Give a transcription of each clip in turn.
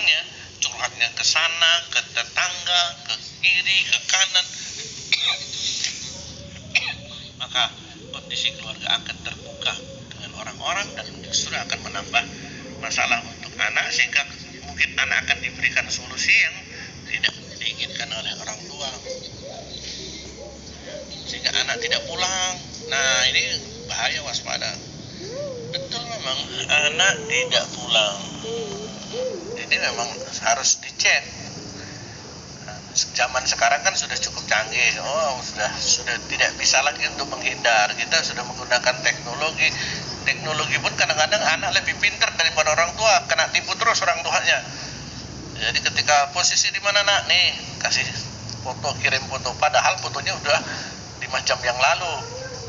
temannya, curhatnya ke sana, ke tetangga, ke kiri, ke kanan, maka kondisi keluarga akan terbuka dengan orang-orang dan justru akan menambah masalah untuk anak, sehingga mungkin anak akan diberikan solusi yang tidak diinginkan oleh orang tua, sehingga anak tidak pulang. Nah, ini bahaya, waspada. Betul, memang anak tidak pulang. Ini memang harus dicek. Zaman sekarang kan sudah cukup canggih. Sudah tidak bisa lagi untuk menghindar. Kita sudah menggunakan teknologi. Teknologi pun kadang-kadang anak lebih pintar daripada orang tua, kena tipu terus orang tuanya. Jadi ketika posisi di mana nak nih, kasih foto, kirim foto, padahal fotonya udah 5 jam yang lalu.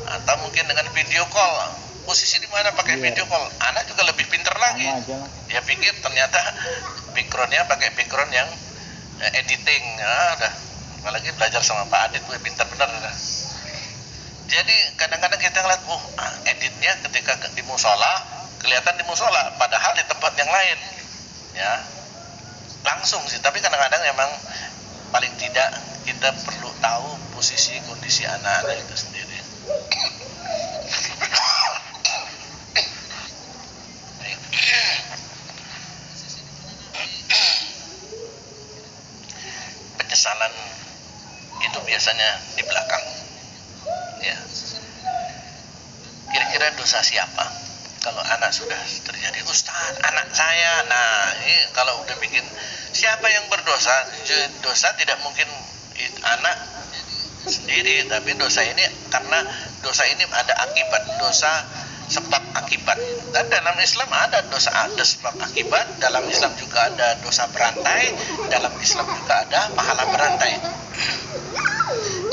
Atau mungkin dengan video call, posisi di mana pakai video call, anak juga lebih pintar lagi. Dia pikir ternyata backgroundnya pakai background yang editing. Udah, apalagi belajar sama Pak Adit, pintar bener. Jadi kadang-kadang kita ngeliat, editnya ketika di musola, kelihatan di musola, padahal di tempat yang lain, ya langsung sih. Tapi kadang-kadang memang paling tidak kita perlu tahu posisi kondisi anak-anak itu sendiri. Penyesalan itu biasanya di belakang, ya. Kira-kira dosa siapa kalau anak sudah terjadi? Ustaz, anak saya. Nah, ini kalau udah bikin, siapa yang berdosa? Dosa tidak mungkin anak sendiri, tapi dosa ini karena dosa ini ada akibat, dosa sebab akibat. Dan dalam Islam ada dosa sebab akibat, dalam Islam juga ada dosa berantai, dalam Islam juga ada pahala berantai.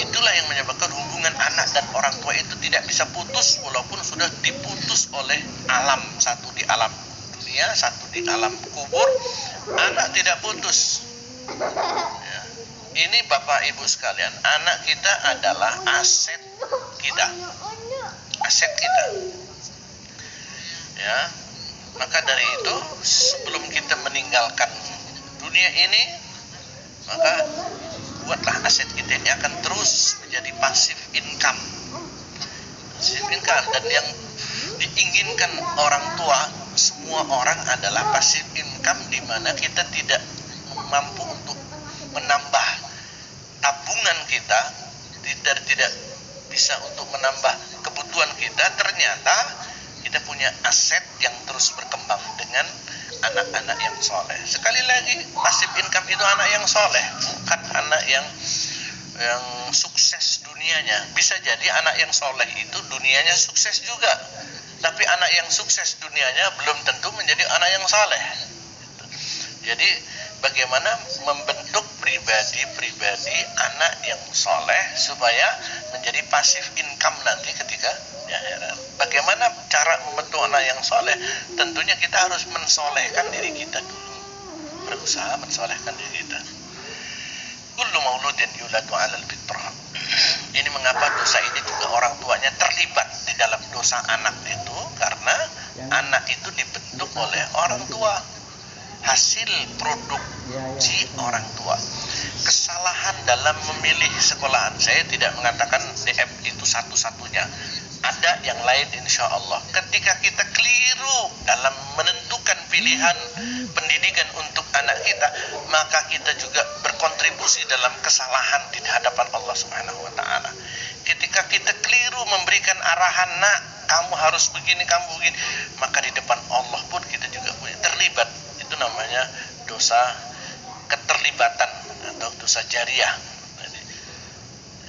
Itulah yang menyebabkan hubungan anak dan orang tua itu tidak bisa putus, walaupun sudah diputus oleh alam, satu di alam dunia, satu di alam kubur, anak tidak putus. Ya. Ini Bapak Ibu sekalian, anak kita adalah aset kita, aset kita. Ya, maka dari itu sebelum kita meninggalkan dunia ini, maka buatlah aset kita ini akan terus menjadi passive income. Passive income, dan yang diinginkan orang tua, semua orang adalah passive income, di mana kita tidak mampu untuk menambah tabungan kita, tidak bisa untuk menambah kebutuhan kita. Ternyata kita punya aset yang terus berkembang dengan anak-anak yang soleh. Sekali lagi, passive income itu anak yang soleh, bukan anak yang sukses dunianya. Bisa jadi anak yang soleh itu dunianya sukses juga, tapi anak yang sukses dunianya belum tentu menjadi anak yang soleh. Jadi bagaimana membentuk pribadi-pribadi anak yang soleh supaya menjadi passive income nanti ketika di akhirat. Bagaimana cara membentuk anak yang soleh? Tentunya kita harus mensolehkan diri kita dulu, berusaha mensolehkan diri kita. Kullu mauludin yuladu 'alal fitrah. Ini mengapa dosa ini juga orang tuanya terlibat di dalam dosa anak itu, karena anak itu dibentuk oleh orang tua, hasil produksi orang tua. Kesalahan dalam memilih sekolahan, saya tidak mengatakan DF itu satu-satunya, ada yang lain insya Allah. Ketika kita keliru dalam menentukan pilihan pendidikan untuk anak kita, maka kita juga berkontribusi dalam kesalahan di hadapan Allah Subhanahu wa Ta'ala. Ketika kita keliru memberikan arahan, nak kamu harus begini, kamu begini, maka di depan Allah pun kita juga terlibat. Itu namanya dosa keterlibatan atau dosa jariah.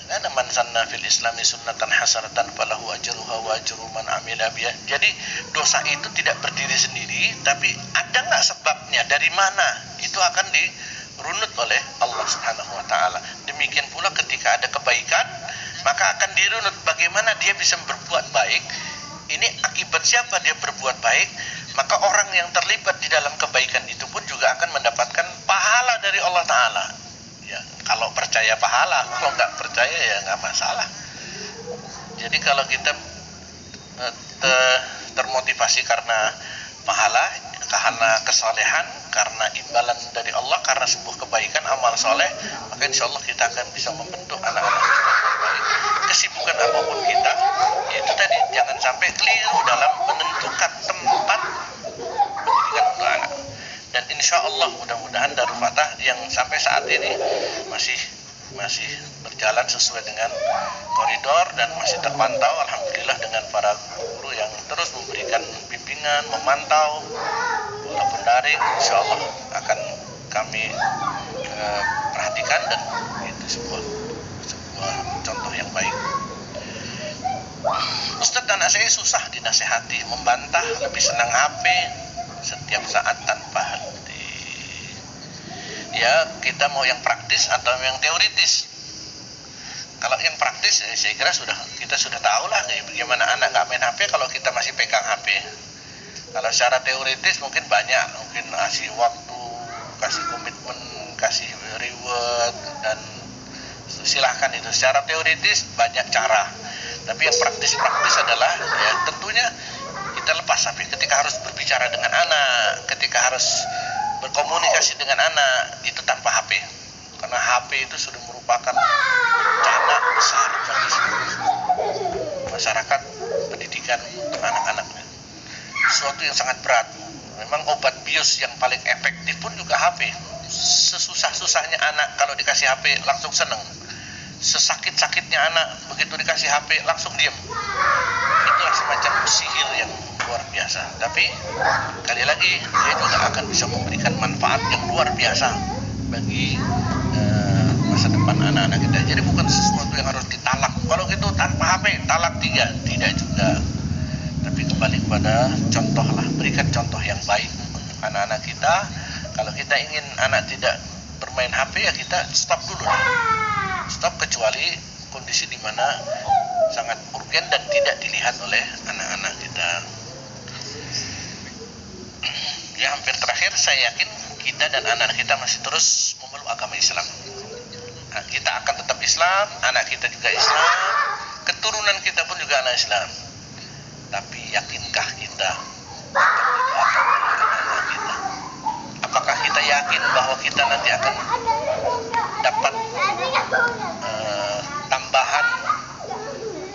Ada man sanna fil islami sunnatan hasanatan falahu ajruha wa ajru man amila biha. Jadi dosa itu tidak berdiri sendiri, tapi ada nggak sebabnya, dari mana, itu akan dirunut oleh Allah Subhanahu wa Ta'ala. Demikian pula ketika ada kebaikan, maka akan dirunut bagaimana dia bisa berbuat baik. Ini akibat siapa dia berbuat baik, maka orang yang terlibat di dalam kebaikan itu pun juga akan mendapatkan pahala dari Allah Ta'ala. Ya, kalau percaya pahala, kalau nggak percaya ya nggak masalah. Jadi kalau kita termotivasi karena pahala, karena kesalehan, karena imbalan karena sebuah kebaikan, amal soleh, maka insya Allah kita akan bisa membentuk anak-anak kita yang baik. Kesibukan apapun kita, itu tadi jangan sampai keliru dalam menentukan tempat pendidikan untuk anak. Dan insya Allah mudah-mudahan Darul Fatah yang sampai saat ini masih berjalan sesuai dengan koridor dan masih terpantau, alhamdulillah, dengan para guru yang terus memberikan bimbingan, memantau, walaupun daring, insya Allah akan kami perhatikan, dan itu sebuah contoh yang baik. Ustadz, anak saya susah dinasehati, membantah, lebih senang HP setiap saat tanpa henti. Ya, kita mau yang praktis atau yang teoritis? Kalau yang praktis, saya kira kita sudah tahu lah bagaimana anak nggak main HP kalau kita masih pegang HP. Kalau secara teoritis mungkin banyak, mungkin kasih waktu, kasih komitmen, kasih reward, dan silahkan itu. Secara teoritis banyak cara. Tapi yang praktis-praktis adalah ya tentunya kita lepas HP ketika harus berbicara dengan anak, ketika harus berkomunikasi dengan anak, itu tanpa HP. Karena HP itu sudah merupakan bencana besar bagi seluruh masyarakat pendidikan untuk anak-anaknya. Sesuatu yang sangat berat. Memang obat bius yang paling efektif pun juga HP. Sesusah-susahnya anak kalau dikasih HP langsung seneng. Sesakit-sakitnya anak begitu dikasih HP langsung diam. Itulah semacam sihir yang luar biasa. Tapi kali lagi dia juga akan bisa memberikan manfaat yang luar biasa bagi masa depan anak-anak kita. Jadi bukan sesuatu yang harus ditalak. Kalau gitu tanpa HP talak 3, tidak juga. Tapi kembali kepada contoh lah, berikan contoh yang baik untuk anak-anak kita. Kalau kita ingin anak tidak bermain HP, ya kita stop dulu. Stop kecuali kondisi di mana sangat urgen dan tidak dilihat oleh anak-anak kita. Ya, hampir terakhir, saya yakin kita dan anak-anak kita masih terus memeluk agama Islam. Nah, kita akan tetap Islam, anak kita juga Islam, keturunan kita pun juga anak Islam. Tapi yakinkah kita akan didoakan oleh anak-anak kita? Apakah kita yakin bahwa kita nanti akan dapat